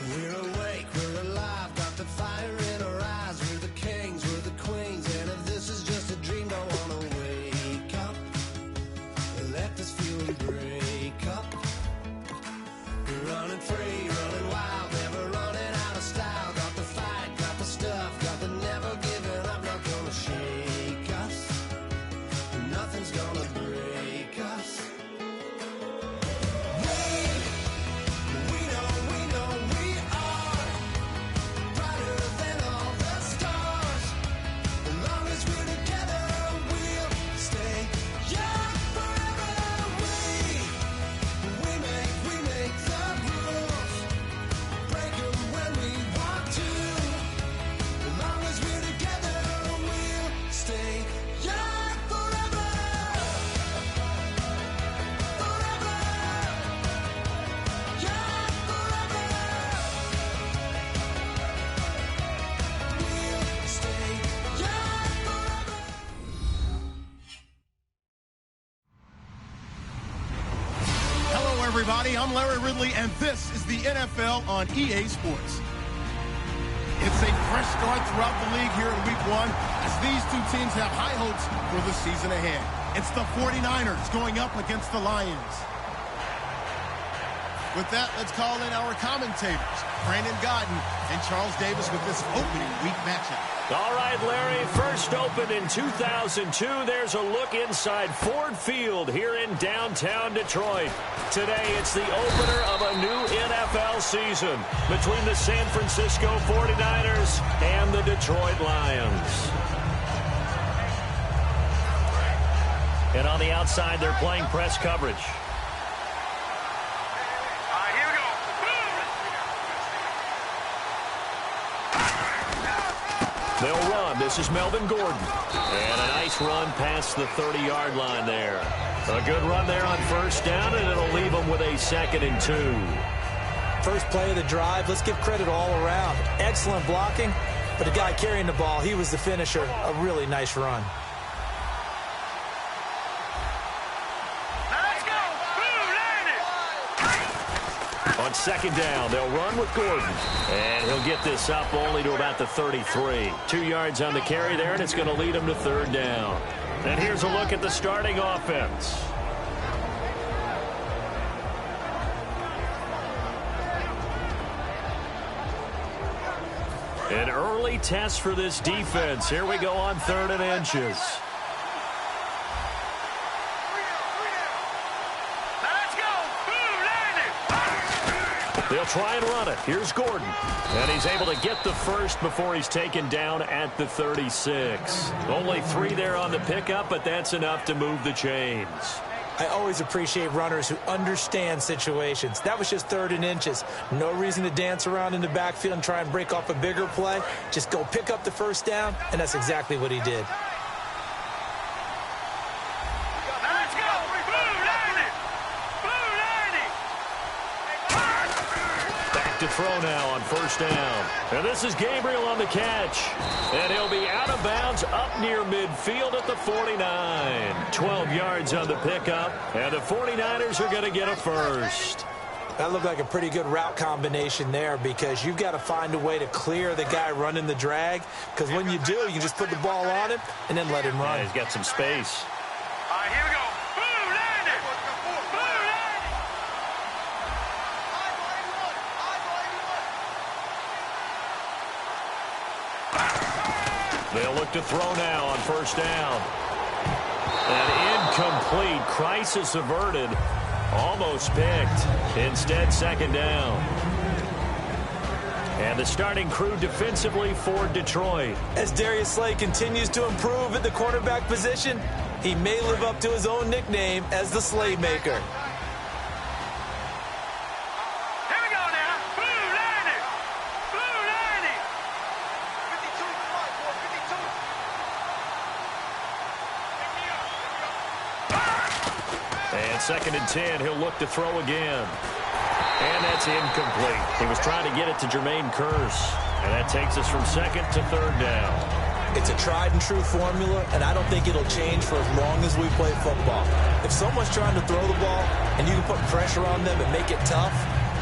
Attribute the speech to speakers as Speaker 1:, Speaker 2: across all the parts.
Speaker 1: We're awake, we're alive, got the fire in our eyes. We're the kings, we're the queens, and if this is just a dream, don't wanna wake up. Let this feeling break up. We're running free, running wild, never running out of style. Got the fight, got the stuff, got the never giving up. Not gonna shake us, nothing's gonna break us.
Speaker 2: Everybody, I'm Larry Ridley, and this is the NFL on EA Sports. It's a fresh start throughout the league here in Week 1 as these two teams have high hopes for the season ahead. It's the 49ers going up against the Lions. With that, let's call in our commentators, Brandon Godden and Charles Davis, with this opening week matchup.
Speaker 3: All right, Larry, first opened in 2002. There's a look inside Ford Field here in downtown Detroit. Today, it's the opener of a new NFL season between the San Francisco 49ers and the Detroit Lions. And on the outside, they're playing press coverage. They'll run. This is Melvin Gordon. And a nice run past the 30-yard line there. A good run there on first down, and it'll leave them with a 2nd and 2.
Speaker 4: First play of the drive. Let's give credit all around. Excellent blocking, but the guy carrying the ball, he was the finisher. A really nice run.
Speaker 3: On second down, they'll run with Gordon. And he'll get this up only to about the 33. 2 yards on the carry there, and it's going to lead him to third down. And here's a look at the starting offense. An early test for this defense. Here we go on 3rd and inches. They'll try and run it. Here's Gordon. And he's able to get the first before he's taken down at the 36. Only 3 there on the pickup, but that's enough to move the chains.
Speaker 4: I always appreciate runners who understand situations. That was just 3rd and inches. No reason to dance around in the backfield and try and break off a bigger play. Just go pick up the first down, and that's exactly what he did.
Speaker 3: To throw now on first down. And this is Gabriel on the catch. And he'll be out of bounds up near midfield at the 49. 12 yards on the pickup. And the 49ers are going to get a first.
Speaker 4: That looked like a pretty good route combination there because you've got to find a way to clear the guy running the drag. Because when you do, you just put the ball on him and then let him run.
Speaker 3: Yeah, he's got some space.
Speaker 5: All right, here we go.
Speaker 3: They'll look to throw now on first down. And incomplete. Crisis averted. Almost picked. Instead, 2nd down. And the starting crew defensively for Detroit.
Speaker 4: As Darius Slay continues to improve at the quarterback position, he may live up to his own nickname as the Slaymaker.
Speaker 3: And 2nd and 10, he'll look to throw again. And that's incomplete. He was trying to get it to Jermaine Kearse. And that takes us from 2nd to 3rd down.
Speaker 4: It's a tried-and-true formula, and I don't think it'll change for as long as we play football. If someone's trying to throw the ball and you can put pressure on them and make it tough,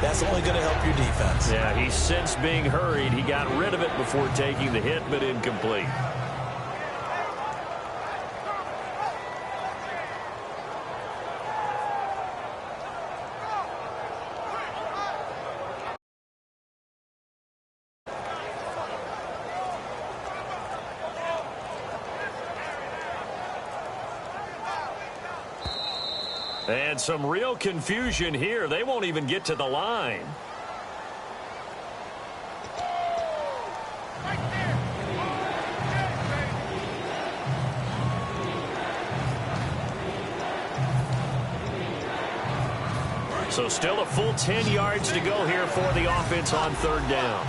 Speaker 4: That's only going to help your defense.
Speaker 3: Yeah, he sensed being hurried. He got rid of it before taking the hit, but incomplete. And some real confusion here. They won't even get to the line. So still a full 10 yards to go here for the offense on third down.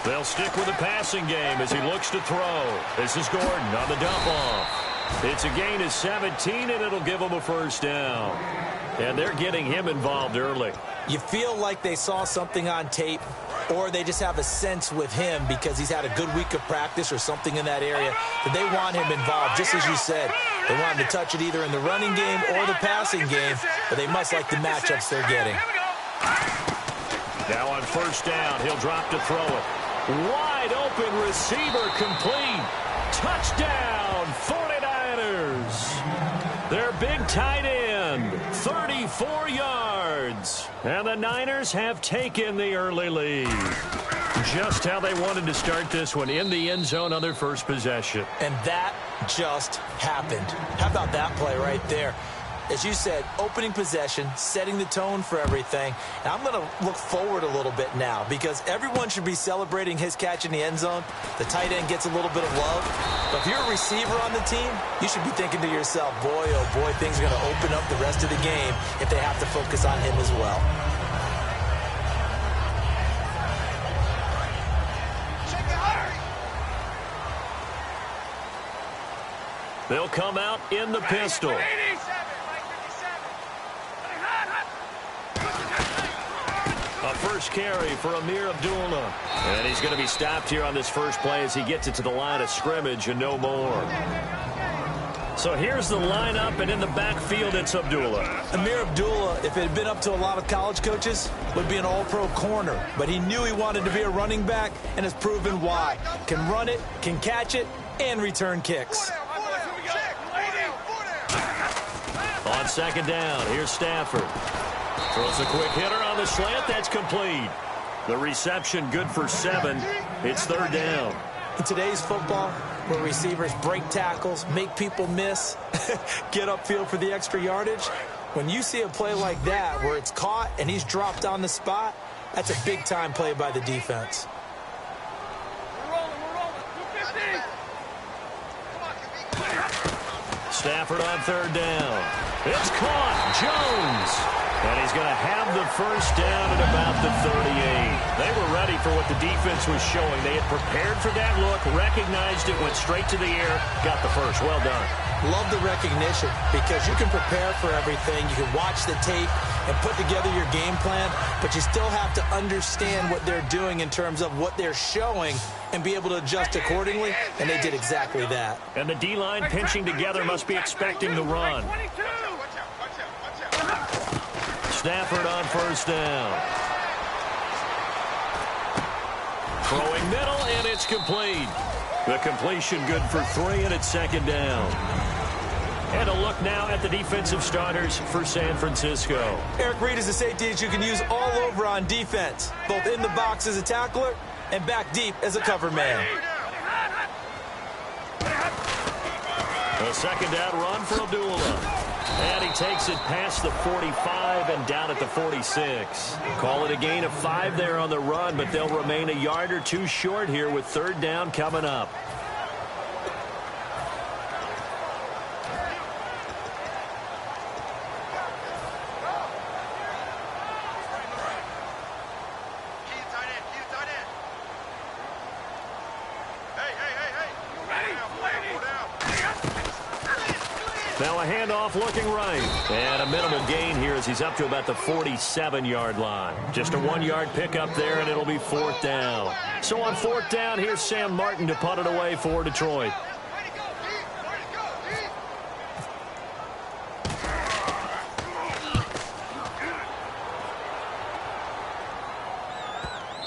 Speaker 3: They'll stick with the passing game as he looks to throw. This is Gordon on the dump off. It's a gain of 17, and it'll give him a first down. And they're getting him involved early.
Speaker 4: You feel like they saw something on tape, or they just have a sense with him because he's had a good week of practice or something in that area that they want him involved, just as you said. They want him to touch it either in the running game or the passing game, but they must like the matchups they're getting.
Speaker 3: Now on first down, he'll drop to throw it. Wide open receiver complete. Touchdown, 49ers. Their big tight end, 34 yards. And the Niners have taken the early lead. Just how they wanted to start this one, in the end zone on their first possession.
Speaker 4: And that just happened. How about that play right there? As you said, opening possession, setting the tone for everything. And I'm going to look forward a little bit now because everyone should be celebrating his catch in the end zone. The tight end gets a little bit of love. But if you're a receiver on the team, you should be thinking to yourself, boy, oh boy, things are going to open up the rest of the game if they have to focus on him as well.
Speaker 3: They'll come out in the pistol. A first carry for Amir Abdullah. And he's going to be stopped here on this first play as he gets it to the line of scrimmage and no more. So here's the lineup, and in the backfield, it's Abdullah.
Speaker 4: Amir Abdullah, if it had been up to a lot of college coaches, would be an all-pro corner. But he knew he wanted to be a running back and has proven why. Can run it, can catch it, and return kicks.
Speaker 3: On second down, here's Stafford. Throws a quick hitter on the slant. That's complete. The reception good for 7. It's third down.
Speaker 4: In today's football, where receivers break tackles, make people miss, get upfield for the extra yardage, when you see a play like that where it's caught and he's dropped on the spot, that's a big-time play by the defense.
Speaker 3: Stafford on third down. It's caught. Jones. And he's going to have the first down at about the 38. They were ready for what the defense was showing. They had prepared for that look, recognized it, went straight to the air, got the first. Well done.
Speaker 4: Love the recognition because you can prepare for everything. You can watch the tape and put together your game plan, but you still have to understand what they're doing in terms of what they're showing and be able to adjust accordingly, and they did exactly that.
Speaker 3: And the D-line pinching together must be expecting the run. Stafford on first down. Throwing middle, and it's complete. The completion good for 3, and it's second down. And a look now at the defensive starters for San Francisco.
Speaker 4: Eric Reid is a safety that you can use all over on defense, both in the box as a tackler and back deep as a cover man.
Speaker 3: A second down run for Abdullah. And he takes it past the 45 and down at the 46. Call it a gain of 5 there on the run, but they'll remain a yard or 2 short here with third down coming up. Now a handoff looking right. And a minimal gain here as he's up to about the 47-yard line. Just a 1-yard pickup there, and it'll be 4th down. So on 4th down, here's Sam Martin to punt it away for Detroit.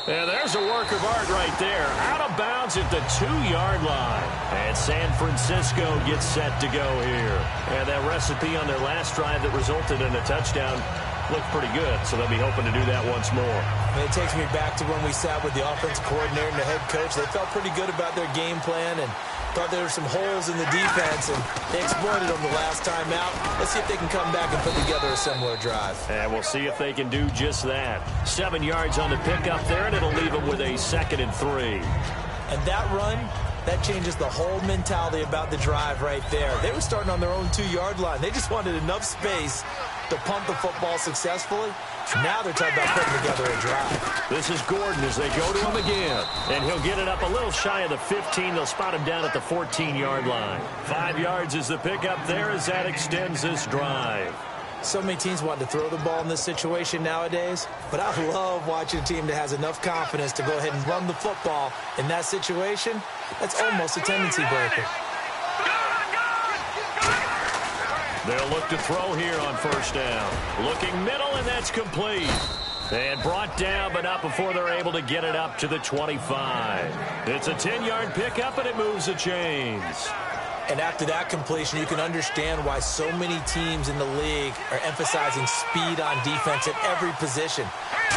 Speaker 3: And there's a work of art right there. Out of bounds at the 2-yard line. And San Francisco gets set to go here. And that recipe on their last drive that resulted in a touchdown looked pretty good, so they'll be hoping to do that once more.
Speaker 4: It takes me back to when we sat with the offensive coordinator and the head coach. They felt pretty good about their game plan and thought there were some holes in the defense, and they exploited them the last time out. Let's see if they can come back and put together a similar drive.
Speaker 3: And we'll see if they can do just that. 7 yards on the pickup there, and it'll leave them with a 2nd and 3.
Speaker 4: And that run, that changes the whole mentality about the drive right there. They were starting on their own 2-yard line. They just wanted enough space to punt the football successfully. Now they're talking about putting together a drive.
Speaker 3: This is Gordon as they go to him again. And he'll get it up a little shy of the 15. They'll spot him down at the 14-yard line. 5 yards is the pickup there as that extends this drive.
Speaker 4: So many teams want to throw the ball in this situation nowadays, but I love watching a team that has enough confidence to go ahead and run the football in that situation. That's almost a tendency breaker.
Speaker 3: They'll look to throw here on 1st down. Looking middle, and that's complete. And brought down, but not before they're able to get it up to the 25. It's a 10-yard pickup, and it moves the chains.
Speaker 4: And after that completion, you can understand why so many teams in the league are emphasizing speed on defense at every position.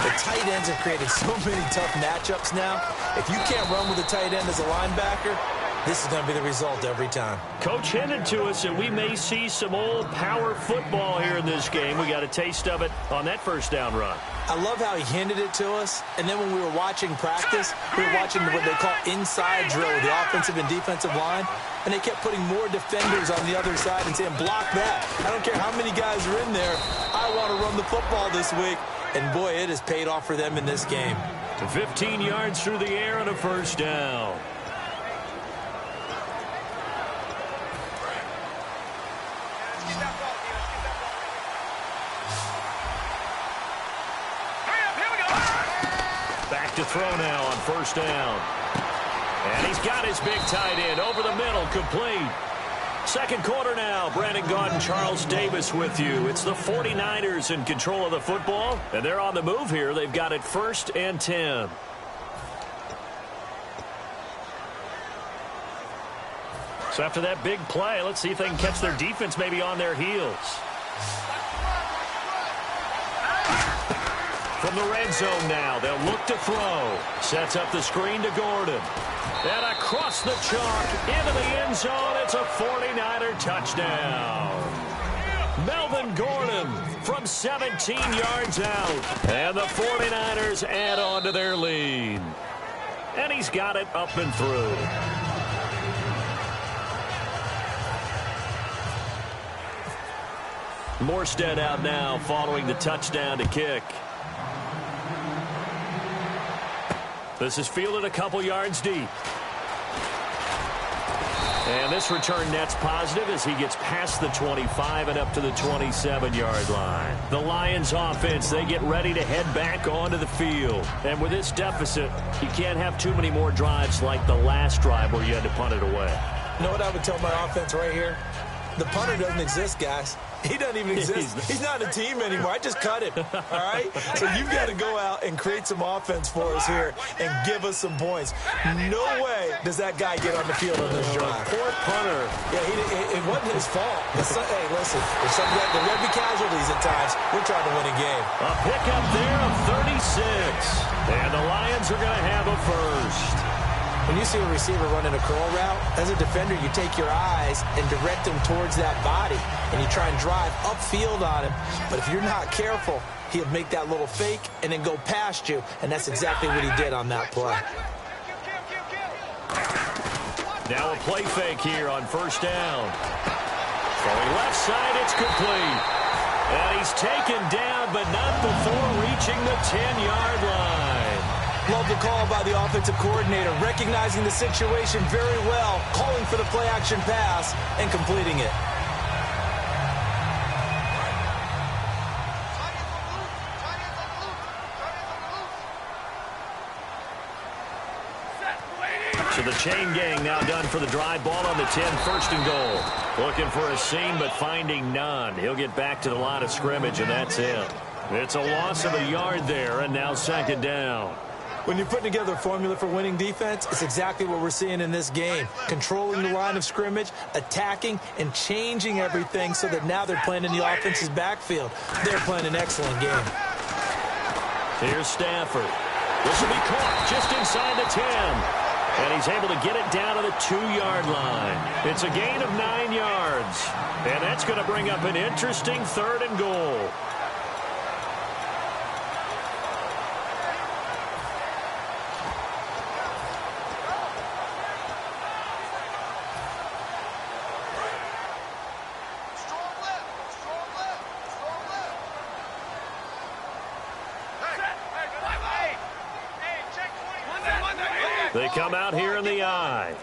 Speaker 4: The tight ends have created so many tough matchups now. If you can't run with a tight end as a linebacker, this is going to be the result every time.
Speaker 3: Coach hinted to us that we may see some old power football here in this game. We got a taste of it on that 1st down run.
Speaker 4: I love how he hinted it to us. And then when we were watching practice, we were watching what they call inside drill with the offensive and defensive line. And they kept putting more defenders on the other side and saying, block that. I don't care how many guys are in there. I want to run the football this week. And, boy, it has paid off for them in this game.
Speaker 3: 15 yards through the air and a 1st down. Back to throw now on 1st down. And he's got his big tight end over the middle, complete. 2nd quarter now. Brandon Gaudin, Charles Davis with you. It's the 49ers in control of the football, and they're on the move here. They've got it 1st and 10. So after that big play, let's see if they can catch their defense maybe on their heels. From the red zone now, they'll look to throw. Sets up the screen to Gordon. And across the chalk, into the end zone, it's a 49er touchdown. Melvin Gordon from 17 yards out. And the 49ers add on to their lead. And he's got it up and through. Morstead out now following the touchdown to kick. This is fielded a couple yards deep. And this return net's positive as he gets past the 25 and up to the 27-yard line. The Lions offense, they get ready to head back onto the field. And with this deficit, you can't have too many more drives like the last drive where you had to punt it away.
Speaker 4: You know what I would tell my offense right here? The punter doesn't exist, guys. He doesn't even exist. He's not a team anymore. I just cut him, all right? So you've got to go out and create some offense for us here and give us some points. No way does that guy get on the field on this drive.
Speaker 3: Poor punter.
Speaker 4: Yeah, it wasn't his fault. Hey, listen, there's going to be casualties at times. We're trying to win a game.
Speaker 3: A pickup there of 36. And the Lions are going to have a first.
Speaker 4: When you see a receiver running a curl route, as a defender, you take your eyes and direct them towards that body, and you try and drive upfield on him. But if you're not careful, he'll make that little fake and then go past you, and that's exactly what he did on that play.
Speaker 3: Now a play fake here on 1st down. Throwing left side, it's complete. And he's taken down, but not before reaching the 10-yard line.
Speaker 4: Love the call by the offensive coordinator, recognizing the situation very well, calling for the play-action pass, and completing it.
Speaker 3: the chain gang now done for the drive. Ball on the 10, first and goal. Looking for a seam, but finding none. He'll get back to the line of scrimmage, and that's it. It's a loss of a yard there, and now second down.
Speaker 4: When you're putting together a formula for winning defense, it's exactly what we're seeing in this game. Controlling the line of scrimmage, attacking, and changing everything so that now they're playing in the offense's backfield. They're playing an excellent game.
Speaker 3: Here's Stafford. This will be caught just inside the 10. And he's able to get it down to the 2-yard line. It's a gain of 9 yards. And that's going to bring up an interesting third and goal. They come out here in the I.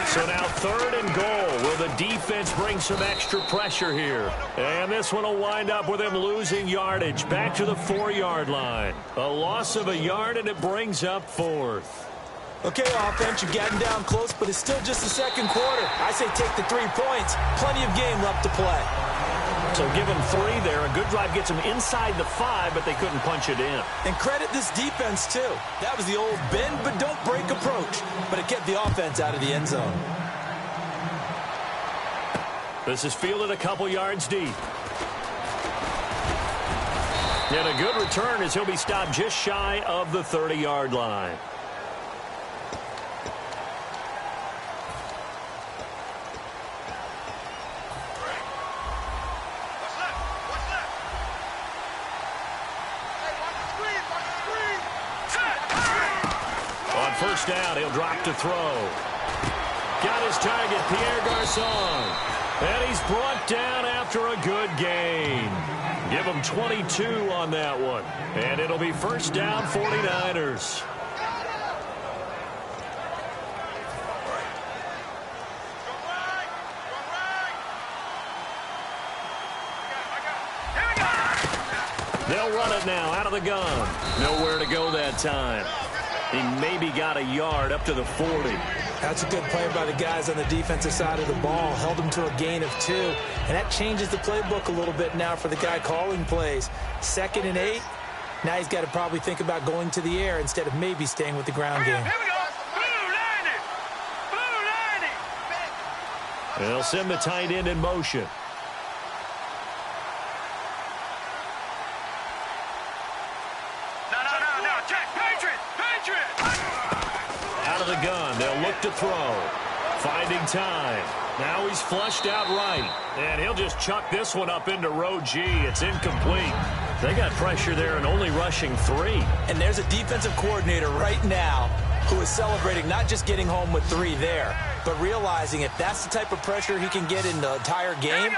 Speaker 3: So now third and goal. Will the defense bring some extra pressure here? And this one will wind up with him losing yardage back to the 4-yard line. A loss of a yard, and it brings up fourth.
Speaker 4: Okay, offense, you've gotten down close, but it's still just the second quarter. I say take the 3 points. Plenty of game left to play.
Speaker 3: So give them 3 there. A good drive gets them inside the 5, but they couldn't punch it in.
Speaker 4: And credit this defense, too. That was the old bend but don't break approach, but it kept the offense out of the end zone.
Speaker 3: This is fielded a couple yards deep. And a good return as he'll be stopped just shy of the 30-yard line. First down, he'll drop to throw. Got his target, Pierre Garçon. And he's brought down after a good gain. Give him 22 on that one. And it'll be first down, 49ers. They'll run it now out of the gun. Nowhere to go that time. He maybe got a yard up to the 40.
Speaker 4: That's a good play by the guys on the defensive side of the ball. Held him to a gain of 2. And that changes the playbook a little bit now for the guy calling plays. 2nd and 8. Now he's got to probably think about going to the air instead of maybe staying with the ground game.
Speaker 5: Here we go. Blue lining.
Speaker 3: They'll send the tight end in motion. The gun. They'll look to throw. Finding time. Now he's flushed out right. And he'll just chuck this one up into row G. It's incomplete. They got pressure there and only rushing 3.
Speaker 4: And there's a defensive coordinator right now who is celebrating not just getting home with 3 there, but realizing if that's the type of pressure he can get in the entire game,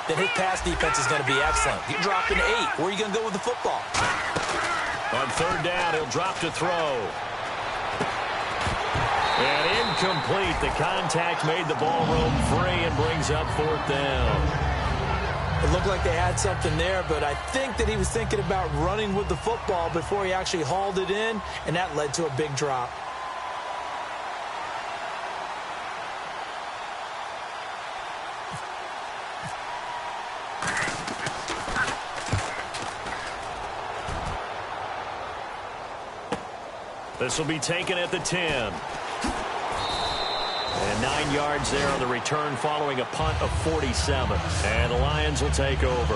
Speaker 4: then his pass defense is going to be excellent. You drop an 8. Where are you going to go with the football?
Speaker 3: On third down, he'll drop to throw. And incomplete. The contact made the ball roam free and brings up fourth down.
Speaker 4: It looked like they had something there, but I think that he was thinking about running with the football before he actually hauled it in, and that led to a big drop.
Speaker 3: This will be taken at the 10. And 9 yards there on the return following a punt of 47. And the Lions will take over.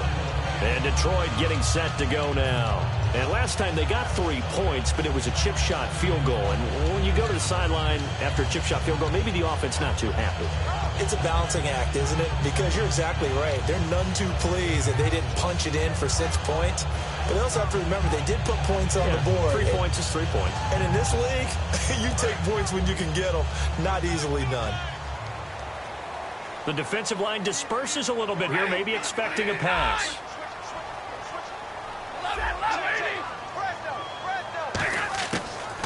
Speaker 3: And Detroit getting set to go now. And last time they got 3 points, but it was a chip shot field goal. And when you go to the sideline after a chip shot field goal, maybe the offense not too happy.
Speaker 4: It's a balancing act, isn't it? Because you're exactly right. They're none too pleased that they didn't punch it in for 6 points. But they also have to remember they did put points on the board.
Speaker 3: 3 points is 3 points.
Speaker 4: And in this league, you take points when you can get them, not easily done.
Speaker 3: The defensive line disperses a little bit here, maybe expecting a pass.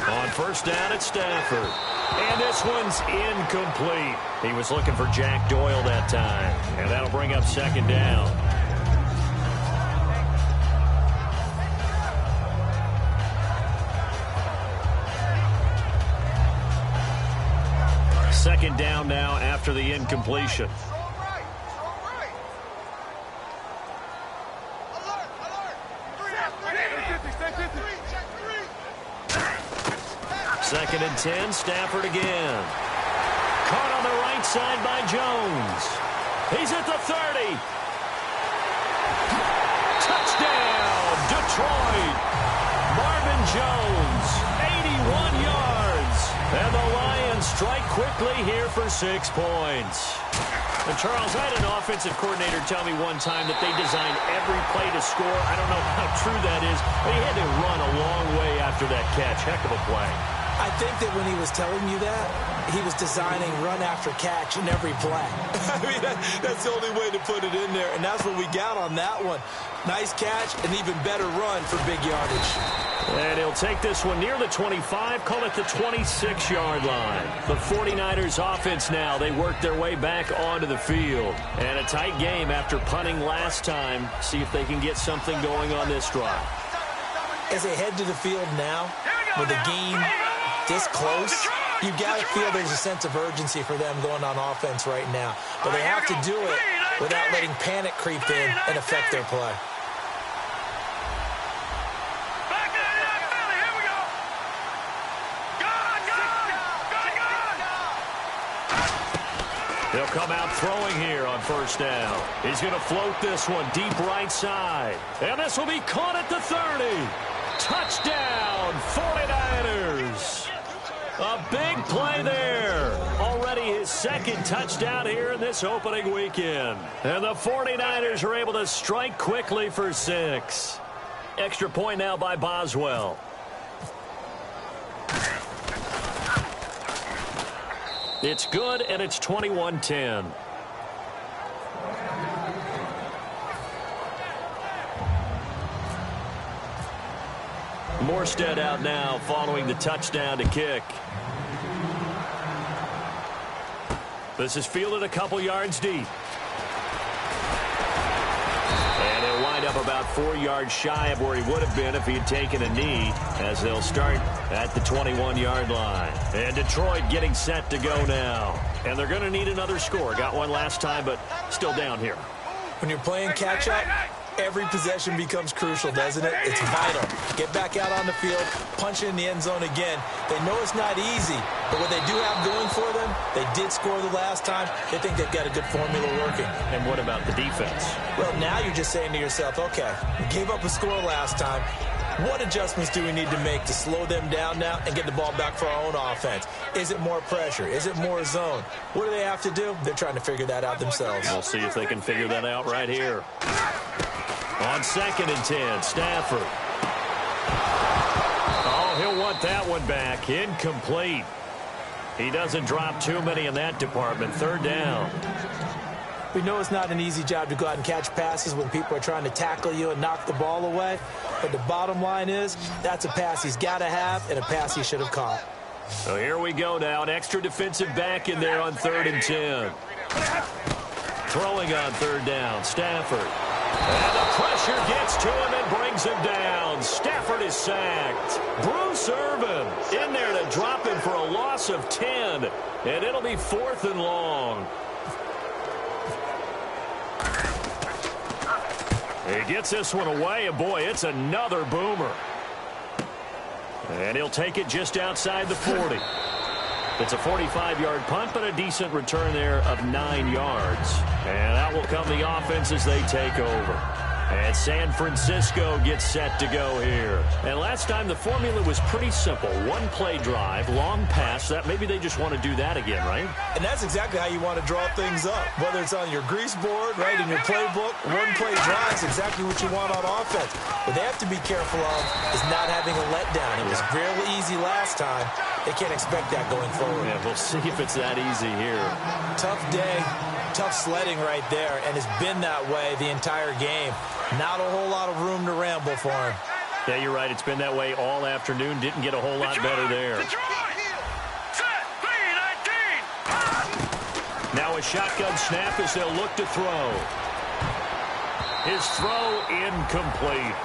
Speaker 3: On first down, it's Stafford. And this one's incomplete. He was looking for Jack Doyle that time. And that'll bring up second down. Second down now after the incompletion. Second and 10, Stafford again. Caught on the right side by Jones. He's at the 30. Touchdown, Detroit. Marvin Jones, 81 yards. And the Lions strike quickly here for 6 points. And Charles, I had an offensive coordinator tell me one time that they designed every play to score. I don't know how true that is, but he had to run a long way after that catch. Heck of a play.
Speaker 4: I think that when he was telling you that, he was designing run after catch in every play. I mean, that's the only way to put it in there, and that's what we got on that one. Nice catch, an even better run for big yardage.
Speaker 3: And he'll take this one near the 25, call it the 26-yard line. The 49ers offense now, they work their way back onto the field. And a tight game after punting last time. See if they can get something going on this drive.
Speaker 4: As they head to the field now, with the game this close, you've got to feel there's a sense of urgency for them going on offense right now. But they have to do it without letting panic creep in and affect their play.
Speaker 3: He'll come out throwing here on first down. He's going to float this one deep right side. And this will be caught at the 30. Touchdown, 49ers. A big play there. Already his second touchdown here in this opening weekend. And the 49ers are able to strike quickly for 6. Extra point now by Boswell. It's good, and it's 21-10. Morstead out now following the touchdown to kick. This is fielded a couple yards deep. And he'll wind up about 4 yards shy of where he would have been if he had taken a knee, as they'll start at the 21-yard line. And Detroit getting set to go now. And they're going to need another score. Got one last time, but still down here.
Speaker 4: When you're playing catch-up, every possession becomes crucial, doesn't it? It's vital. Get back out on the field, punch it in the end zone again. They know it's not easy, but what they do have going for them, they did score the last time. They think they've got a good formula working.
Speaker 3: And what about the defense?
Speaker 4: Well, now you're just saying to yourself, okay, we gave up a score last time. What adjustments do we need to make to slow them down now and get the ball back for our own offense? Is it more pressure? Is it more zone? What do they have to do? They're trying to figure that out themselves.
Speaker 3: We'll see if they can figure that out right here. On second and 10, Stafford. Oh, he'll want that one back. Incomplete. He doesn't drop too many in that department. Third down.
Speaker 4: We know it's not an easy job to go out and catch passes when people are trying to tackle you and knock the ball away. But the bottom line is, that's a pass he's got to have and a pass he should have caught.
Speaker 3: So here we go now. An extra defensive back in there on 3rd and 10. Throwing on 3rd down, Stafford. And the pressure gets to him and brings him down. Stafford is sacked. Bruce Irvin in there to drop him for a loss of 10. And it'll be 4th and long. He gets this one away, and boy, it's another boomer. And he'll take it just outside the 40. It's a 45-yard punt, but a decent return there of 9 yards. And that will come the offense as they take over. And San Francisco gets set to go here. And last time the formula was pretty simple. One-play drive, long pass. That maybe they just want to do that again, right?
Speaker 4: And that's exactly how you want to draw things up. Whether it's on your grease board, right, in your playbook, one-play drive is exactly what you want on offense. What they have to be careful of is not having a letdown. It was real easy last time. They can't expect that going forward.
Speaker 3: Yeah, we'll see if it's that easy here.
Speaker 4: Tough day, tough sledding right there, and it's been that way the entire game. Not a whole lot of room to ramble for him.
Speaker 3: Yeah, you're right. It's been that way all afternoon. Didn't get a whole lot better there. Now a shotgun snap as they'll look to throw. His throw incomplete.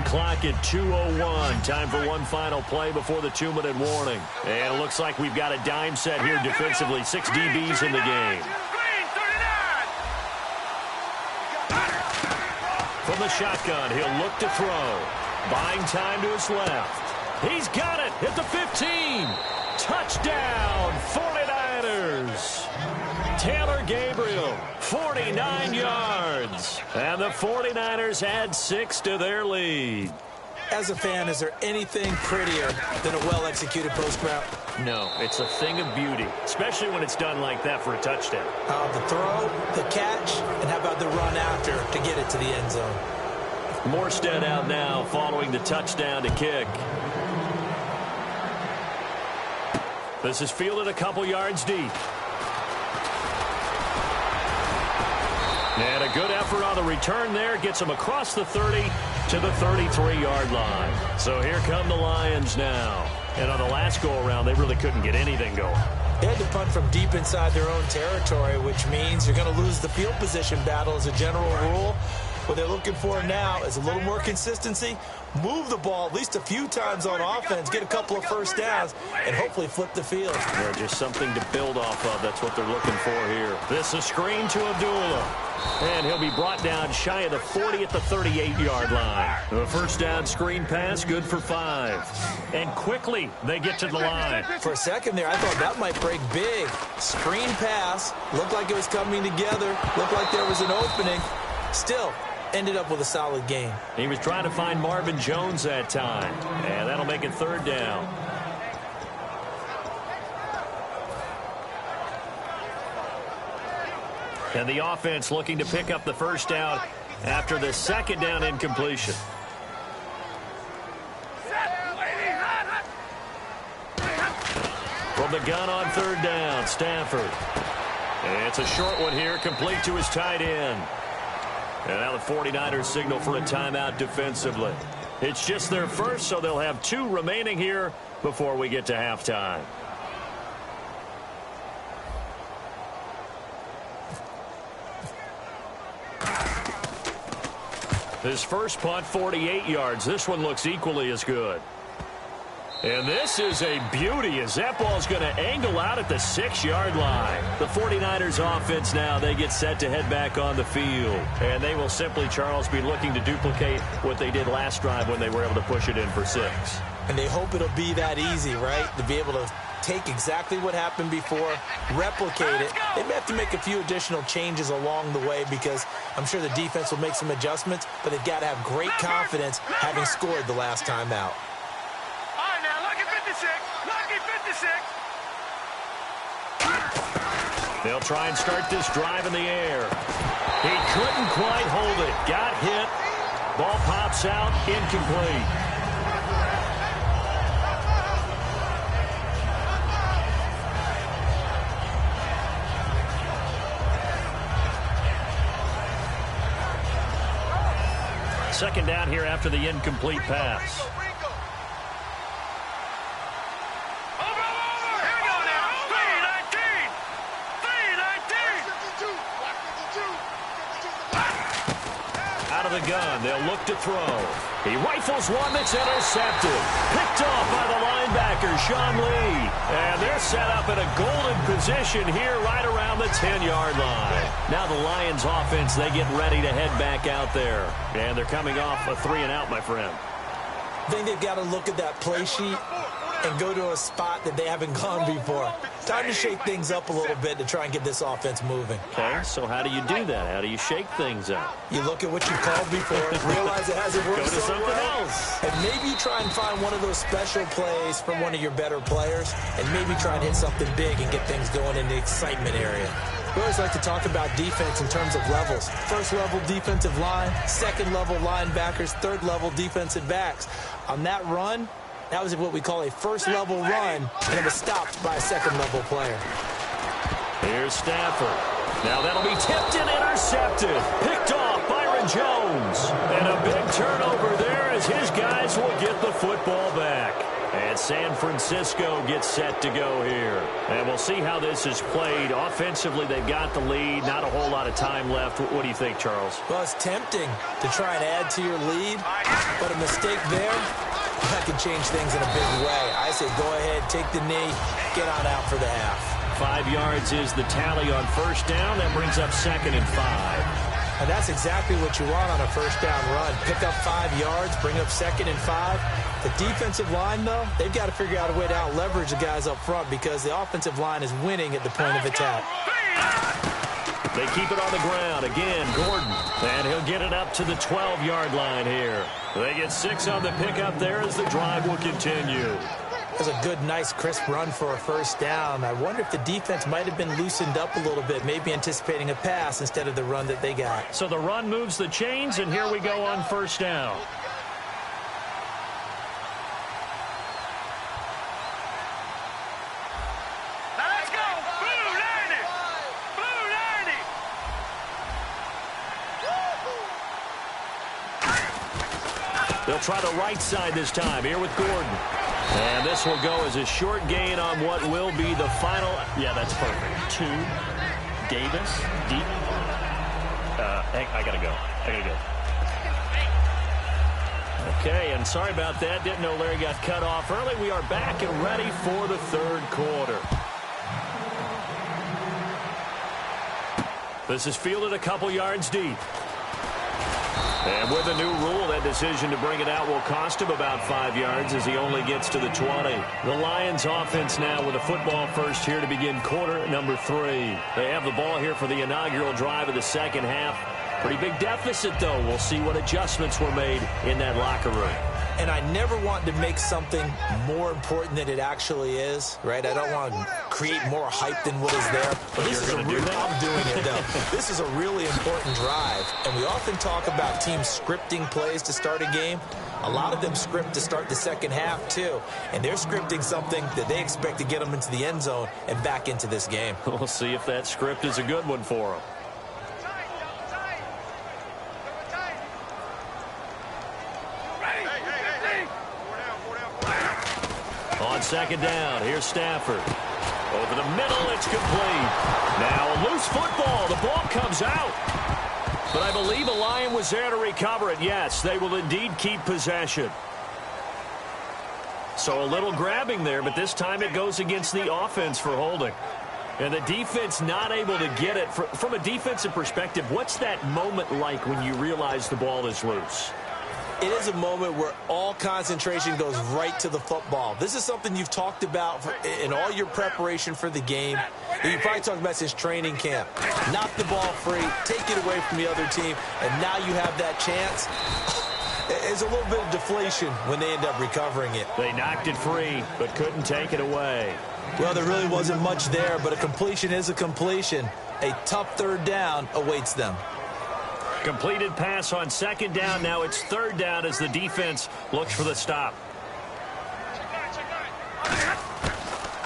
Speaker 3: game clock at 2:01. Time for one final play before the 2-minute warning. And it looks like we've got a dime set here defensively. 6 DBs in the game. From the shotgun, he'll look to throw. Buying time to his left. He's got it at the 15. Touchdown, 49ers. Taylor Gabriel, 49 yards. And the 49ers add 6 to their lead.
Speaker 4: As a fan, is there anything prettier than a well-executed post route?
Speaker 3: No, it's a thing of beauty, especially when it's done like that for a touchdown.
Speaker 4: The throw, the catch, and how about the run after to get it to the end zone?
Speaker 3: Morstead out now following the touchdown to kick. This is fielded a couple yards deep. And a good effort on the return there. Gets him across the 30 to the 33-yard line. So here come the Lions now. And on the last go-around, they really couldn't get anything going.
Speaker 4: They had to punt from deep inside their own territory, which means you're going to lose the field position battle as a general rule. What they're looking for now is a little more consistency, move the ball at least a few times on offense, get a couple of first downs, and hopefully flip the field.
Speaker 3: Yeah, just something to build off of. That's what they're looking for here. This is screen to Abdullah. And he'll be brought down shy of the 40 at the 38-yard line. The first down screen pass, good for 5. And quickly, they get to the line.
Speaker 4: For a second there, I thought that might break big. Screen pass, looked like it was coming together, looked like there was an opening. Still, ended up with a solid game.
Speaker 3: He was trying to find Marvin Jones that time. And that'll make it third down. And the offense looking to pick up the first down after the second down incompletion. From the gun on third down, Stafford. And it's a short one here, complete to his tight end. And now the 49ers signal for a timeout defensively. It's just their first, so they'll have 2 remaining here before we get to halftime. His first punt, 48 yards. This one looks equally as good. And this is a beauty as that ball's going to angle out at the 6-yard line. The 49ers offense now, they get set to head back on the field. And they will simply, Charles, be looking to duplicate what they did last drive when they were able to push it in for 6.
Speaker 4: And they hope it'll be that easy, right? To be able to take exactly what happened before, replicate it. They may have to make a few additional changes along the way because I'm sure the defense will make some adjustments, but they've got to have great confidence having scored the last time out.
Speaker 3: They'll try and start this drive in the air. He couldn't quite hold it. Got hit. Ball pops out. Incomplete. Second down here after the incomplete pass. The gun, they'll look to throw. He rifles one that's intercepted. Picked off by the linebacker, Sean Lee. And they're set up in a golden position here right around the 10-yard line. Now the Lions offense, they get ready to head back out there. And they're coming off a 3-and-out, my friend.
Speaker 4: I think they've got to look at that play sheet and go to a spot that they haven't gone before. Time to shake things up a little bit to try and get this offense moving.
Speaker 3: Okay, so how do you do that? How do you shake things up?
Speaker 4: You look at what you called before, realize it hasn't worked
Speaker 3: Go to
Speaker 4: so
Speaker 3: something
Speaker 4: well,
Speaker 3: else.
Speaker 4: and maybe you try and find one of those special plays from one of your better players, and maybe try and hit something big and get things going in the excitement area. We always like to talk about defense in terms of levels. First level defensive line, second level linebackers, third level defensive backs. On that run, that was what we call a first level run, and it was stopped by a second level player.
Speaker 3: Here's Stafford. Now that'll be tipped and intercepted. Picked off Byron Jones. And a big turnover there as his guys will get the football back. And San Francisco gets set to go here. And we'll see how this is played. Offensively, they've got the lead. Not a whole lot of time left. What do you think, Charles?
Speaker 4: Well, it's tempting to try and add to your lead, but a mistake there, that can change things in a big way. I say go ahead, take the knee, get on out for the half.
Speaker 3: 5 yards is the tally on first down. That brings up 2nd and 5.
Speaker 4: And that's exactly what you want on a first down run. Pick up 5 yards, bring up 2nd and 5. The defensive line, though, they've got to figure out a way to out-leverage the guys up front because the offensive line is winning at the point of attack.
Speaker 3: They keep it on the ground. Again, Gordon. And he'll get it up to the 12-yard line here. They get 6 on the pickup there as the drive will continue.
Speaker 4: That's a good, nice, crisp run for a first down. I wonder if the defense might have been loosened up a little bit, maybe anticipating a pass instead of the run that they got.
Speaker 3: So the run moves the chains, and here we go on first down.
Speaker 5: Let's go! Blue 90! Blue 90!
Speaker 3: They'll try the right side this time, here with Gordon. And this will go as a short gain on what will be the final. Yeah, that's perfect. 2. Davis. Deep. I got to go. Okay, and sorry about that. Didn't know Larry got cut off early. We are back and ready for the third quarter. This is fielded a couple yards deep. And with a new rule, that decision to bring it out will cost him about 5 yards as he only gets to the 20. The Lions offense now with a football first here to begin quarter number 3. They have the ball here for the inaugural drive of the second half. Pretty big deficit, though. We'll see what adjustments were made in that locker room.
Speaker 4: And I never want to make something more important than it actually is, right? I don't want to create more hype than what is there. But this is I'm doing it, though. This is a really important drive. And we often talk about teams scripting plays to start a game. A lot of them script to start the second half, too. And they're scripting something that they expect to get them into the end zone and back into this game.
Speaker 3: We'll see if that script is a good one for them. On second down, here's Stafford. Over the middle, it's complete. Now a loose football. The ball comes out. But I believe a Lion was there to recover it. Yes, they will indeed keep possession. So a little grabbing there, but this time it goes against the offense for holding. And the defense not able to get it. From a defensive perspective, what's that moment like when you realize the ball is loose?
Speaker 4: It is a moment where all concentration goes right to the football. This is something you've talked about in all your preparation for the game. You probably talked about since training camp. Knock the ball free, take it away from the other team, and now you have that chance. It's a little bit of deflation when they end up recovering it.
Speaker 3: They knocked it free, but couldn't take it away.
Speaker 4: Well, there really wasn't much there, but a completion is a completion. A tough third down awaits them.
Speaker 3: Completed pass on second down. Now it's third down as the defense looks for the stop.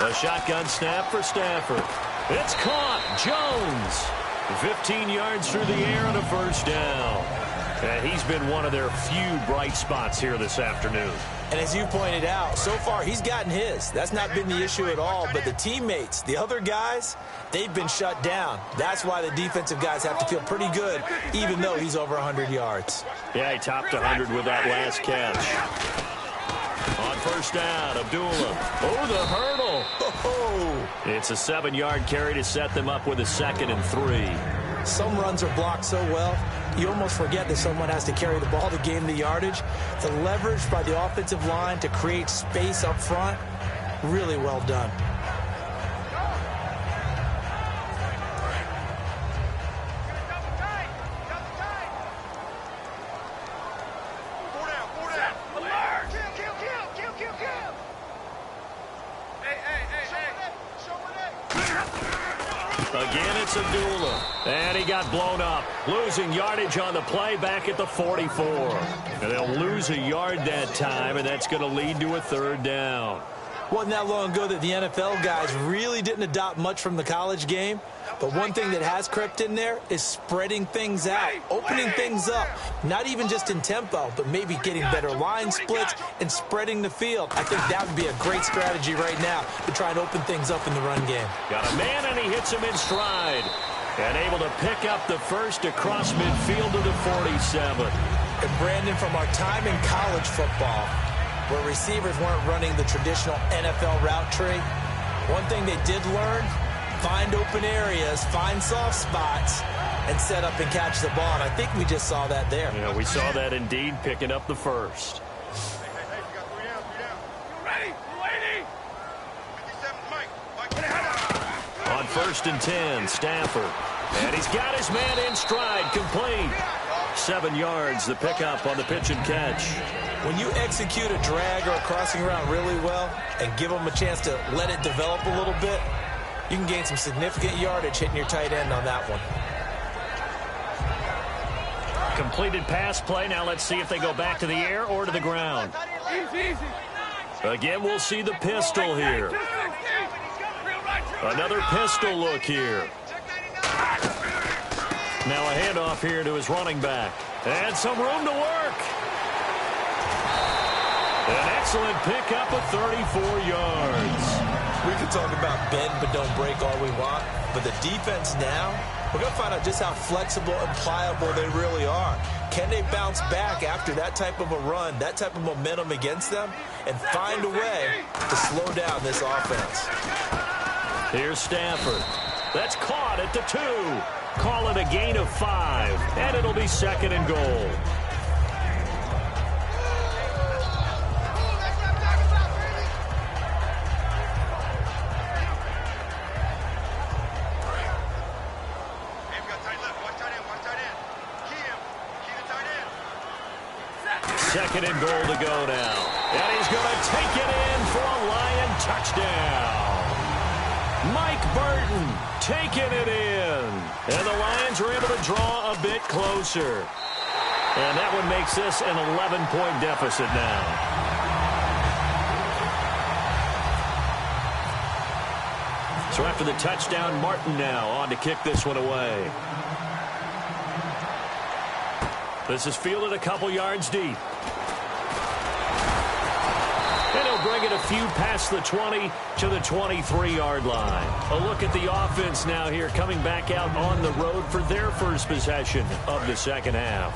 Speaker 3: A shotgun snap for Stafford. It's caught. Jones. 15 yards through the air and a first down. And he's been one of their few bright spots here this afternoon.
Speaker 4: And as you pointed out, so far he's gotten his. That's not been the issue at all. But the teammates, the other guys, they've been shut down. That's why the defensive guys have to feel pretty good, even though he's over 100 yards.
Speaker 3: Yeah, he topped 100 with that last catch. On first down, Abdullah. Oh, the hurdle.
Speaker 4: Oh.
Speaker 3: It's a 7-yard carry to set them up with a 2nd and 3.
Speaker 4: Some runs are blocked so well, you almost forget that someone has to carry the ball to gain the yardage. The leverage by the offensive line to create space up front, really well done.
Speaker 3: Again, it's Abdullah. And he got blown up. Losing yardage on the play back at the 44. And they'll lose a yard that time, and that's going to lead to a third down.
Speaker 4: Wasn't that long ago that the NFL guys really didn't adopt much from the college game. But one thing that has crept in there is spreading things out, opening things up, not even just in tempo, but maybe getting better line splits and spreading the field. I think that would be a great strategy right now to try and open things up in the run game.
Speaker 3: Got a man, and he hits him in stride. And able to pick up the first across midfield to the 47.
Speaker 4: And Brandon, from our time in college football, where receivers weren't running the traditional NFL route tree, one thing they did learn, find open areas, find soft spots, and set up and catch the ball. And I think we just saw that there.
Speaker 3: Yeah, we saw that indeed, picking up the first. On 1st and 10, Stafford. And he's got his man in stride, complete. 7 yards, the pickup on the pitch and catch.
Speaker 4: When you execute a drag or a crossing route really well and give them a chance to let it develop a little bit, you can gain some significant yardage hitting your tight end on that one.
Speaker 3: Completed pass play. Now let's see if they go back to the air or to the ground. Again, we'll see the pistol here. Another pistol look here. Now a handoff here to his running back. And some room to work. An excellent pickup of 34 yards.
Speaker 4: We can talk about bend but don't break all we want, but the defense now, we're going to find out just how flexible and pliable they really are. Can they bounce back after that type of a run, that type of momentum against them, and find a way to slow down this offense?
Speaker 3: Here's Stafford. That's caught at the 2. Call it a gain of 5, and it'll be 2nd and goal. Second and goal to go now. And he's going to take it in for a Lion touchdown. Mike Burton taking it in. And the Lions are able to draw a bit closer. And that one makes this an 11-point deficit now. So after the touchdown, Martin now on to kick this one away. This is fielded a couple yards deep. And he'll bring it a few past the 20 to the 23-yard line. A look at the offense now here, coming back out on the road for their first possession of the second half.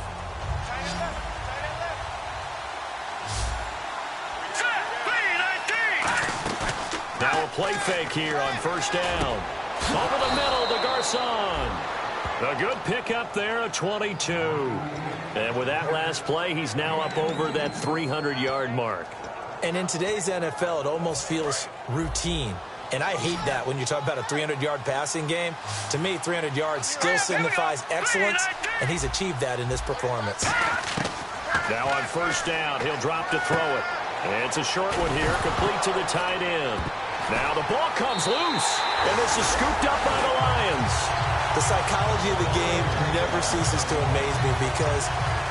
Speaker 3: Now a play fake here on first down. Over the middle to Garcon. A good pickup there, a 22. And with that last play, he's now up over that 300-yard mark.
Speaker 4: And in today's NFL, it almost feels routine. And I hate that when you talk about a 300-yard passing game. To me, 300 yards still signifies excellence, and he's achieved that in this performance.
Speaker 3: Now on first down, he'll drop to throw it. And it's a short one here, complete to the tight end. Now the ball comes loose, and this is scooped up by the Lions.
Speaker 4: The psychology of the game never ceases to amaze me because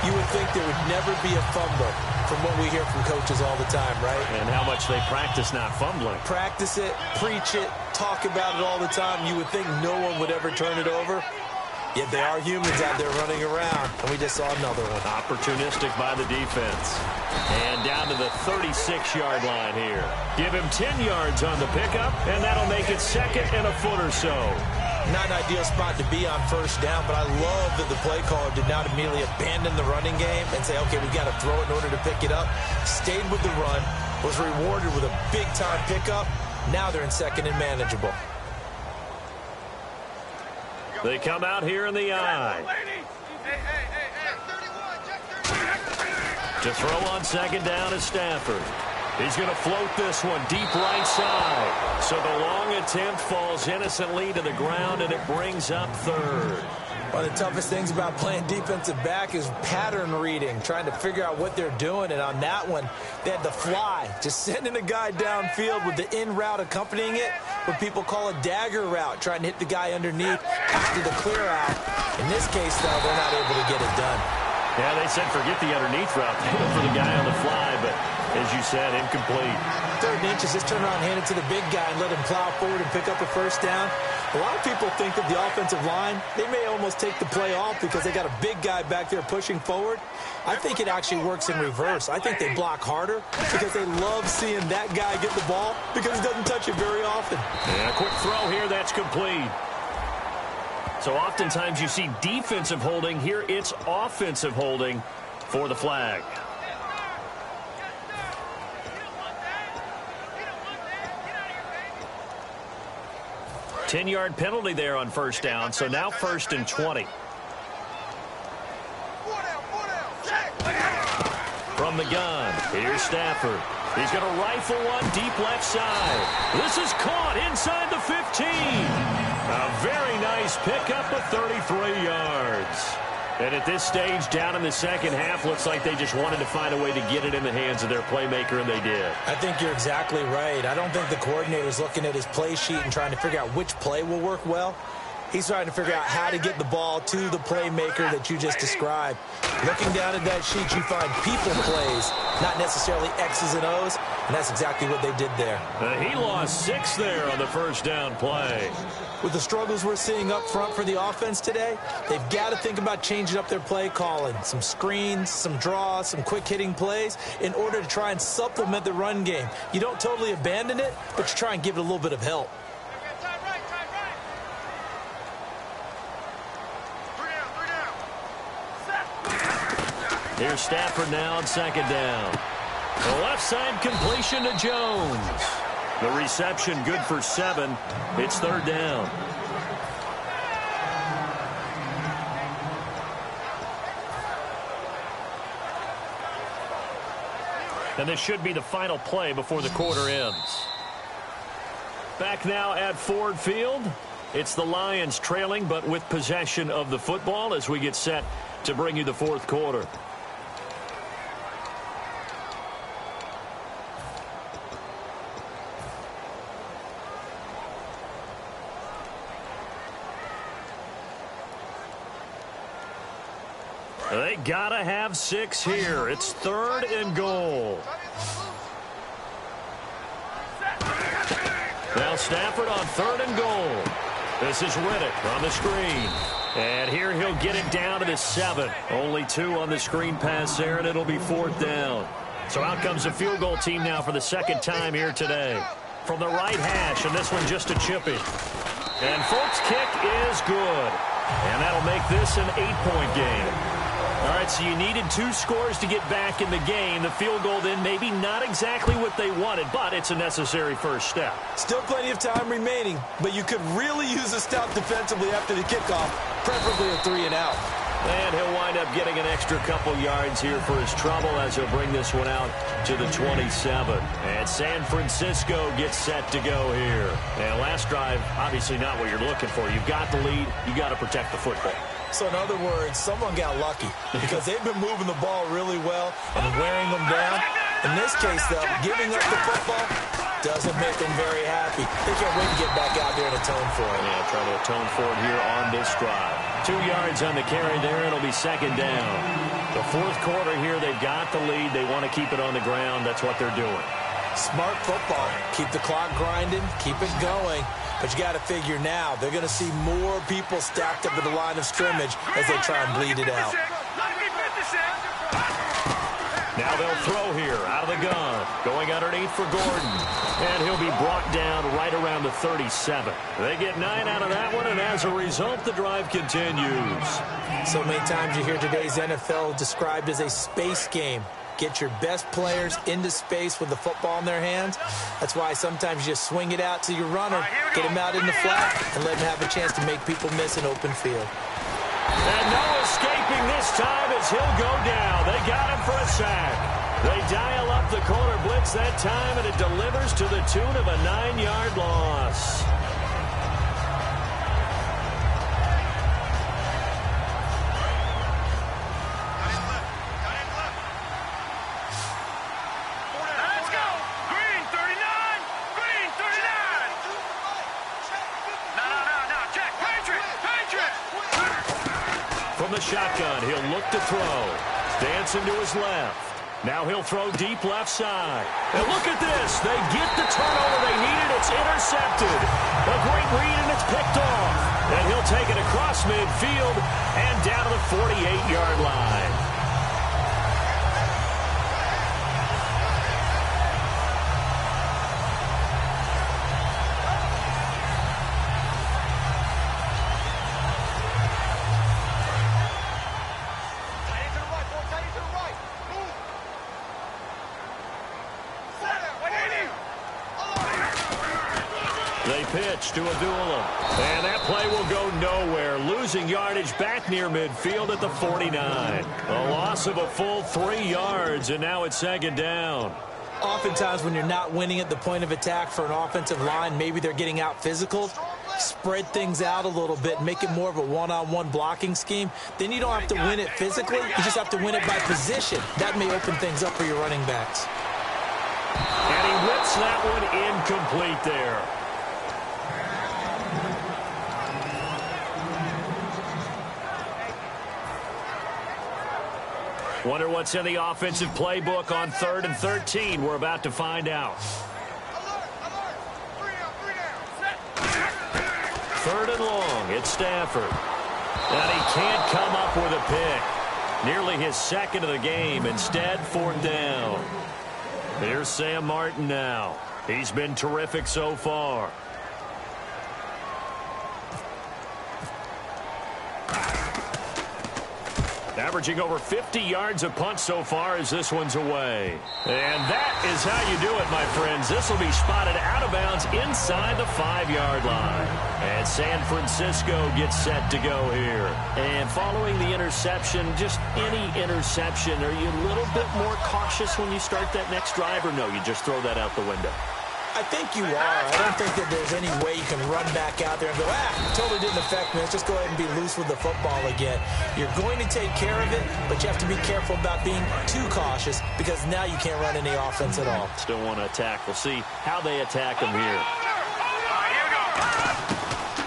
Speaker 4: you would think there would never be a fumble from what we hear from coaches all the time, right?
Speaker 3: And how much they practice not fumbling.
Speaker 4: Practice it, preach it, talk about it all the time. You would think no one would ever turn it over. Yet they are humans out there running around, and we just saw another one.
Speaker 3: Opportunistic by the defense. And down to the 36-yard line here. Give him 10 yards on the pickup, and that'll make it 2nd and a foot or so.
Speaker 4: Not an ideal spot to be on first down, but I love that the play caller did not immediately abandon the running game and say, okay, we got to throw it in order to pick it up. Stayed with the run, was rewarded with a big-time pickup. Now they're in 2nd and manageable.
Speaker 3: They come out here in the eye. To throw on 2nd down is Stafford. He's going to float this one deep right side. So the long attempt falls innocently to the ground, and it brings up 3rd.
Speaker 4: One of the toughest things about playing defensive back is pattern reading, trying to figure out what they're doing. And on that one, they had the fly, just sending a guy downfield with the in route accompanying it, what people call a dagger route, trying to hit the guy underneath after the clear out. In this case, though, they're not able to get it done.
Speaker 3: Yeah, they said forget the underneath route. They went for the guy on the fly, but as you said, incomplete.
Speaker 4: 3rd and inches, just turn around, hand it to the big guy, and let him plow forward and pick up a first down. A lot of people think that the offensive line, they may almost take the play off because they got a big guy back there pushing forward. I think it actually works in reverse. I think they block harder because they love seeing that guy get the ball because he doesn't touch it very often.
Speaker 3: And a quick throw here, that's complete. So oftentimes you see defensive holding. Here it's offensive holding for the flag. 10-yard penalty there on first down, so now 1st and 20. From the gun, here's Stafford. He's going to rifle one deep left side. This is caught inside the 15. A very nice pickup of 33 yards. And at this stage, down in the second half, looks like they just wanted to find a way to get it in the hands of their playmaker, and they did.
Speaker 4: I think you're exactly right. I don't think the coordinator's looking at his play sheet and trying to figure out which play will work well. He's trying to figure out how to get the ball to the playmaker that you just described. Looking down at that sheet, you find people plays, not necessarily X's and O's, and that's exactly what they did there.
Speaker 3: He lost 6 there on the first down play.
Speaker 4: With the struggles we're seeing up front for the offense today, they've got to think about changing up their play calling. Some screens, some draws, some quick-hitting plays in order to try and supplement the run game. You don't totally abandon it, but you try and give it a little bit of help.
Speaker 3: Here's Stafford now on second down. The left side completion to Jones. The reception good for 7. It's 3rd down. And this should be the final play before the quarter ends. Back now at Ford Field. It's the Lions trailing, but with possession of the football as we get set to bring you the 4th quarter. They gotta have 6 here. It's 3rd and goal. Now Stafford on 3rd and goal. This is Riddick on the screen. And here he'll get it down to the 7. Only 2 on the screen pass there, and it'll be 4th down. So out comes the field goal team now for the 2nd time here today. From the right hash, and this one just a chippy. And Folk's kick is good. And that'll make this an 8-point game. All right, so you needed 2 scores to get back in the game. The field goal then maybe not exactly what they wanted, but it's a necessary first step.
Speaker 4: Still plenty of time remaining, but you could really use a stop defensively after the kickoff, preferably a 3 and out.
Speaker 3: And he'll wind up getting an extra couple yards here for his trouble as he'll bring this one out to the 27. And San Francisco gets set to go here. And last drive, obviously not what you're looking for. You've got the lead. You got to protect the football.
Speaker 4: So in other words, someone got lucky because they've been moving the ball really well and wearing them down. In this case, though, giving up the football doesn't make them very happy. They can't wait to get back out there and atone for it.
Speaker 3: Yeah, trying to atone for it here on this drive. 2 yards on the carry there. It'll be 2nd down. The 4th quarter here, they've got the lead. They want to keep it on the ground. That's what they're doing.
Speaker 4: Smart football. Keep the clock grinding. Keep it going. But you got to figure now, they're going to see more people stacked up at the line of scrimmage as they try and bleed it out.
Speaker 3: Now they'll throw here out of the gun. Going underneath for Gordon. And he'll be brought down right around the 37. They get 9 out of that one, and as a result, the drive continues.
Speaker 4: So many times you hear today's NFL described as a space game. Get your best players into space with the football in their hands. That's why sometimes you just swing it out to your runner, get him out in the flat, and let him have a chance to make people miss an open field.
Speaker 3: And no escaping this time as he'll go down. They got him for a sack. They dial up the corner blitz that time, and it delivers to the tune of a 9-yard loss. From the shotgun, he'll look to throw. Dancing to his left. Now he'll throw deep left side. And look at this. They get the turnover they needed. It's intercepted. A great read, and it's picked off. And he'll take it across midfield and down to the 48-yard line. They pitch to Abdullah. And that play will go nowhere. Losing yardage back near midfield at the 49. A loss of a full 3 yards, and now it's second down.
Speaker 4: Oftentimes when you're not winning at the point of attack for an offensive line, maybe they're getting out physical. Spread things out a little bit, make it more of a one-on-one blocking scheme. Then you don't have to win it physically. You just have to win it by position. That may open things up for your running backs.
Speaker 3: And he whips that one incomplete there. Wonder what's in the offensive playbook on 3rd and 13. We're about to find out. 3rd and long. It's Stafford. And he can't come up with a pick. Nearly his second of the game. Instead, 4th down. Here's Sam Martin now. He's been terrific so far. Averaging over 50 yards a punt so far as this one's away. And that is how you do it, my friends. This will be spotted out of bounds inside the 5-yard line. And San Francisco gets set to go here. And following the interception, just any interception, are you a little bit more cautious when you start that next drive, or no, you just throw that out the window?
Speaker 4: I think you are. I don't think that there's any way you can run back out there and go, totally didn't affect me. Let's just go ahead and be loose with the football again. You're going to take care of it, but you have to be careful about being too cautious because now you can't run any offense at all.
Speaker 3: Still want to attack. We'll see how they attack them here.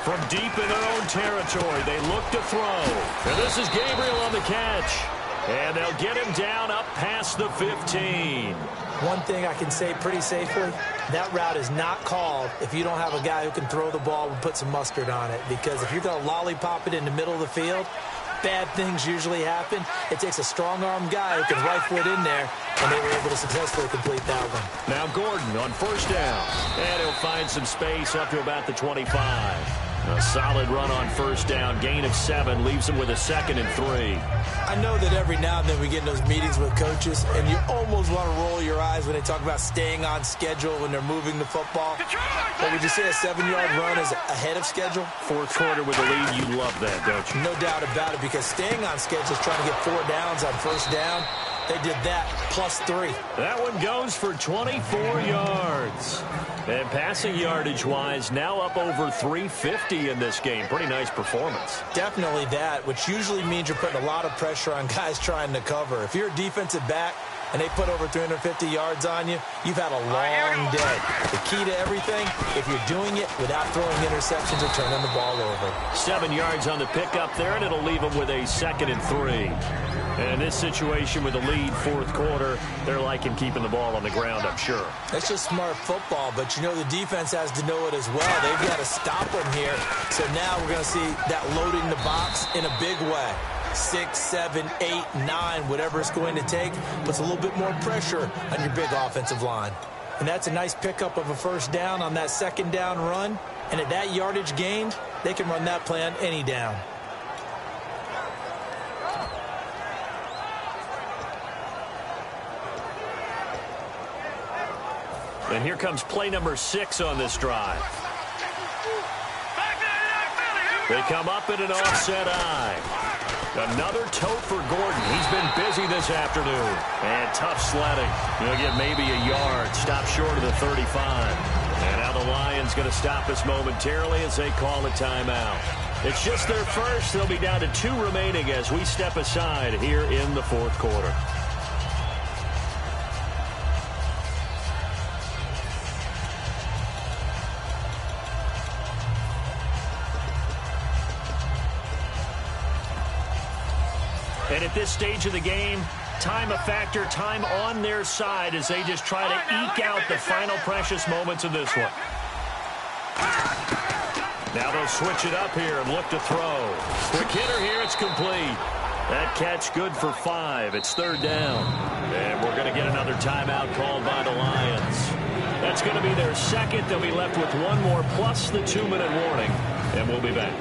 Speaker 3: From deep in their own territory, they look to throw. And this is Gabriel on the catch. And they'll get him down up past the 15.
Speaker 4: One thing I can say pretty safely, that route is not called if you don't have a guy who can throw the ball and put some mustard on it. Because if you're going to lollipop it in the middle of the field, bad things usually happen. It takes a strong-arm guy who can rifle it in there, and they were able to successfully complete that one.
Speaker 3: Now Gordon on 1st down. And he'll find some space up to about the 25. A solid run on 1st down. Gain of 7 leaves him with a 2nd and 3.
Speaker 4: I know that every now and then we get in those meetings with coaches, and you almost want to roll your eyes when they talk about staying on schedule when they're moving the football. But would you say a 7-yard run is ahead of schedule?
Speaker 3: 4th quarter with the lead, you love that, don't you?
Speaker 4: No doubt about it, because staying on schedule is trying to get 4 downs on 1st down. They did that, plus 3.
Speaker 3: That one goes for 24 yards. And passing yardage-wise, now up over 350 in this game. Pretty nice performance.
Speaker 4: Definitely that, which usually means you're putting a lot of pressure on guys trying to cover. If you're a defensive back and they put over 350 yards on you, you've had a long day. The key to everything, if you're doing it without throwing interceptions or turning the ball over.
Speaker 3: 7 yards on the pickup there, and it'll leave them with a 2nd and 3. And in this situation with the lead, 4th quarter, they're liking keeping the ball on the ground, I'm sure.
Speaker 4: It's just smart football, but you know the defense has to know it as well. They've got to stop them here. So now we're going to see that loading the box in a big way. 6, 7, 8, 9, whatever it's going to take, puts a little bit more pressure on your big offensive line. And that's a nice pickup of a 1st down on that 2nd down run. And at that yardage gained, they can run that play on any down.
Speaker 3: And here comes play number 6 on this drive. They come up in an offset eye. Another tote for Gordon. He's been busy this afternoon. And tough sledding. He'll get maybe a yard. Stop short of the 35. And now the Lions going to stop us momentarily as they call a timeout. It's just their first. They'll be down to 2 remaining as we step aside here in the 4th quarter. And at this stage of the game, Time a factor, time on their side as they just try to eke out the final precious moments of this one. Now they'll switch it up here and look to throw. Quick hitter here, it's complete. That catch good for 5. It's 3rd down. And we're going to get another timeout called by the Lions. That's going to be their second. They'll be left with one more plus the 2-minute warning. And we'll be back.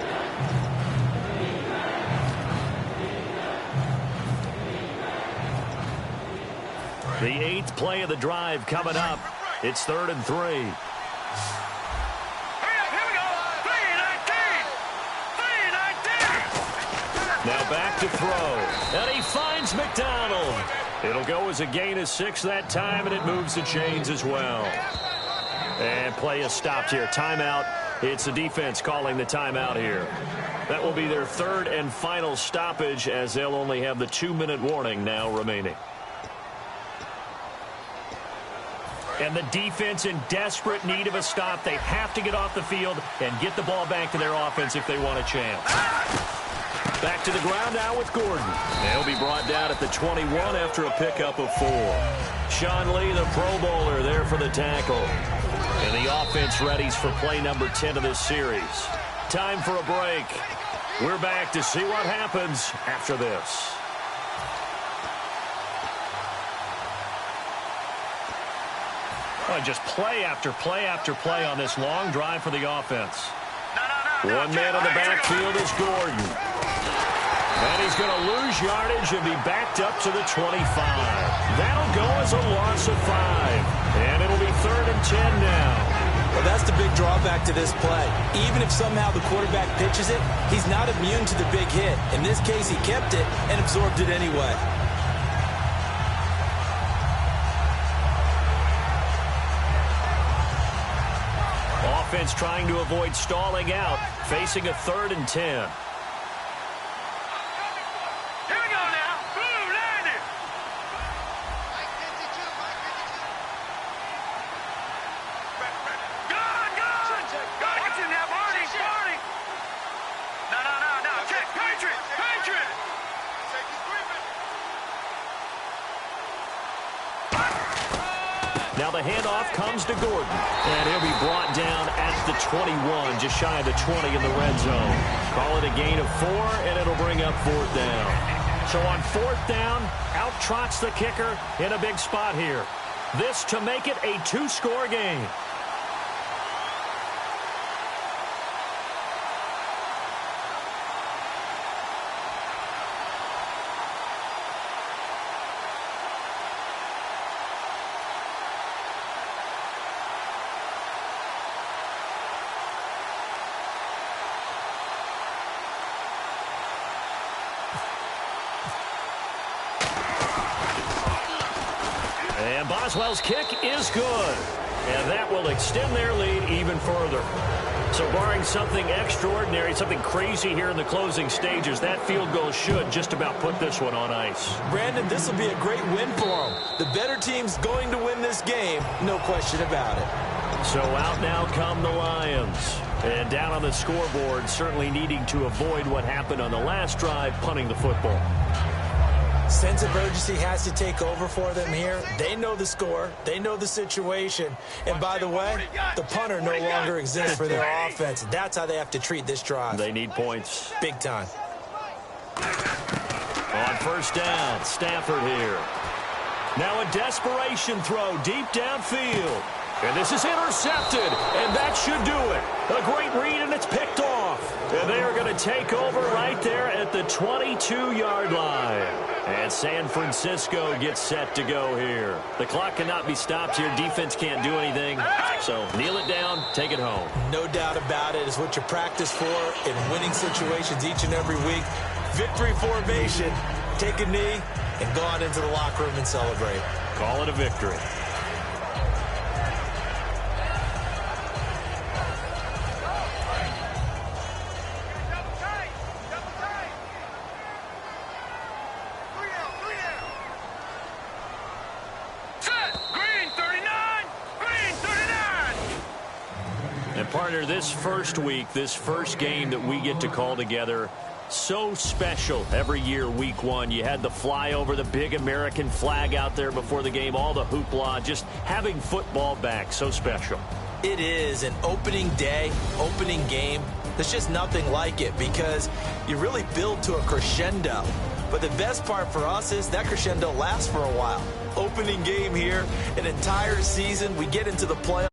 Speaker 3: The 8th play of the drive coming up. It's 3rd and 3.
Speaker 5: Here we go. 3-19.
Speaker 3: Now back to throw. And he finds McDonald. It'll go as a gain of 6 that time, and it moves the chains as well. And play is stopped here. Timeout. It's the defense calling the timeout here. That will be their 3rd and final stoppage as they'll only have the 2-minute warning now remaining. And the defense in desperate need of a stop. They have to get off the field and get the ball back to their offense if they want a chance. Back to the ground now with Gordon. He'll be brought down at the 21 after a pickup of 4. Sean Lee, the Pro Bowler, there for the tackle. And the offense readies for play number 10 of this series. Time for a break. We're back to see what happens after this. Just play after play after play on this long drive for the offense. One man in the backfield is Gordon. And he's going to lose yardage and be backed up to the 25. That'll go as a loss of 5. And it'll be 3rd and 10 now.
Speaker 4: Well, that's the big drawback to this play. Even if somehow the quarterback pitches it, he's not immune to the big hit. In this case, he kept it and absorbed it anyway.
Speaker 3: Offense trying to avoid stalling out, facing a 3rd and 10.
Speaker 5: Here we go now. Boom, landed. Good. Watch him now, Barney. No. Check. Patriot.
Speaker 3: Now the handoff comes to Gordon, and he'll be brought down at the 21, just shy of the 20 in the red zone. Call it a gain of 4, and it'll bring up 4th down. So on 4th down, out trots the kicker in a big spot here. This to make it a 2-score game. And Boswell's kick is good. And that will extend their lead even further. So barring something extraordinary, something crazy here in the closing stages, that field goal should just about put this one on ice.
Speaker 4: Brandon, this will be a great win for them. The better team's going to win this game, no question about it.
Speaker 3: So out now come the Lions. And down on the scoreboard, certainly needing to avoid what happened on the last drive, punting the football.
Speaker 4: Sense of urgency has to take over for them here. They know the score. They know the situation. And by the way, the punter no longer exists for their offense. That's how they have to treat this drive.
Speaker 3: They need points.
Speaker 4: Big time.
Speaker 3: On 1st down, Stafford here. Now a desperation throw deep downfield. And this is intercepted, and that should do it. A great read, and it's picked off. And they are going to take over right there at the 22-yard line. And San Francisco gets set to go here. The clock cannot be stopped here. Defense can't do anything. So kneel it down, take it home.
Speaker 4: No doubt about it. It's what you practice for in winning situations each and every week. Victory formation. Take a knee and go on into the locker room and celebrate.
Speaker 3: Call it a victory. Partner, this first week, this first game that we get to call together, So special every year, week one. You had the flyover, the big American flag out there before the game, all the hoopla, just having football back, so special.
Speaker 4: It is an opening day, opening game. There's just nothing like it because you really build to a crescendo. But the best part for us is that crescendo lasts for a while. Opening game here, an entire season, we get into the playoffs.